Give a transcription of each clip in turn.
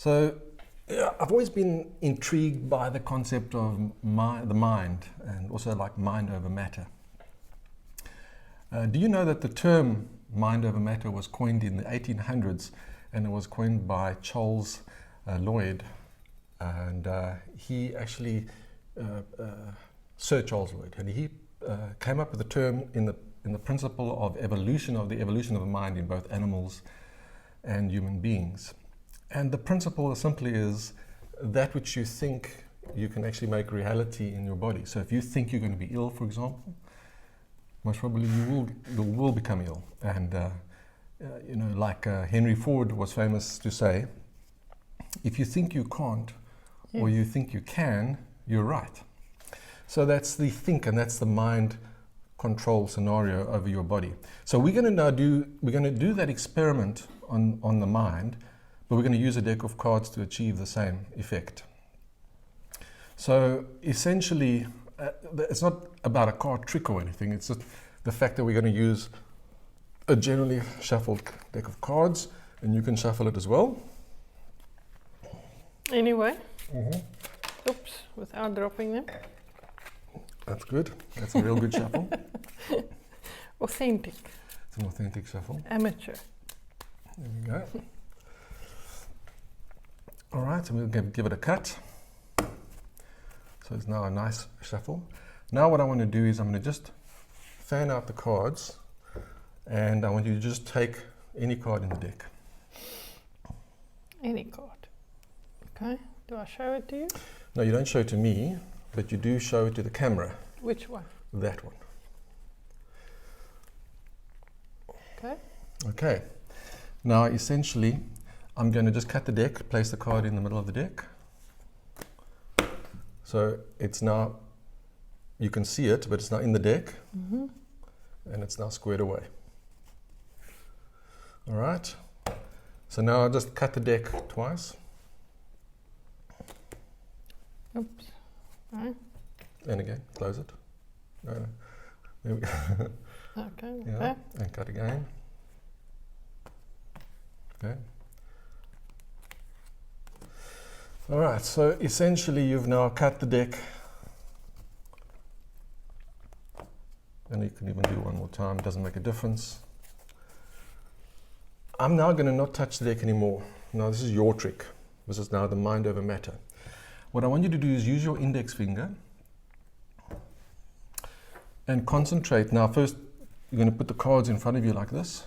So I've always been intrigued by the concept of the mind, and also like mind over matter. Do you know that the term mind over matter was coined in the 1800s, and it was coined by Charles Lloyd, and he actually, Sir Charles Lloyd, and he came up with the term in the principle of the evolution of the mind in both animals and human beings. And the principle simply is that which you think you can actually make reality in your body. So if you think you're going to be ill, for example, most probably you will become ill. And you know, like Henry Ford was famous to say, if you think you can't, or you think you can, you're right. So that's the think, and that's the mind control scenario over your body. So we're going to do that experiment on the mind, but we're going to use a deck of cards to achieve the same effect. So essentially, it's not about a card trick or anything. It's just the fact that we're going to use a generally shuffled deck of cards, and you can shuffle it as well. Anyway. Oops, without dropping them. That's good. That's a real good shuffle. Authentic. It's an authentic shuffle. Amateur. There we go. All right, so we'll give it a cut. So it's now a nice shuffle. Now what I want to do is I'm going to just fan out the cards, and I want you to just take any card in the deck. Any card. Okay. Do I show it to you? No, you don't show it to me, but you do show it to the camera. Which one? That one. Okay. Okay. Now essentially, I'm going to just cut the deck, place the card in the middle of the deck. So it's now, you can see it, but it's now in the deck, and it's now squared away. All right. So now I'll just cut the deck twice. Oops. Right. And again, close it. No. There we go. Okay. Yeah. Okay. And cut again. Okay. All right, so essentially you've now cut the deck, and you can even do one more time, it doesn't make a difference. I'm now going to not touch the deck anymore. Now this is your trick. This is now the mind over matter. What I want you to do is use your index finger and concentrate. Now first you're going to put the cards in front of you like this.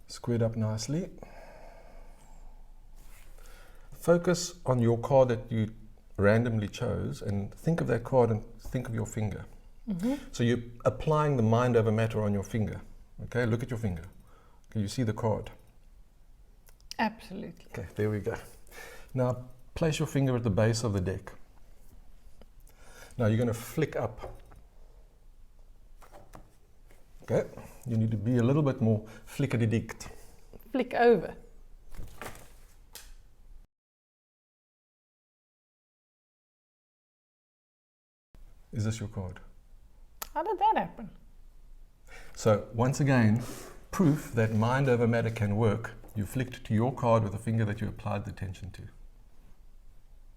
Squared up nicely. Focus on your card that you randomly chose, and think of that card and think of your finger. So you're applying the mind over matter on your finger. Okay, look at your finger. Can you see the card? Absolutely. Okay, there we go. Now place your finger at the base of the deck. Now you're going to flick up. Okay, you need to be a little bit more flickety-dict. Flick over. Is this your card? How did that happen? So once again, proof that mind over matter can work. You flicked to your card with the finger that you applied the tension to.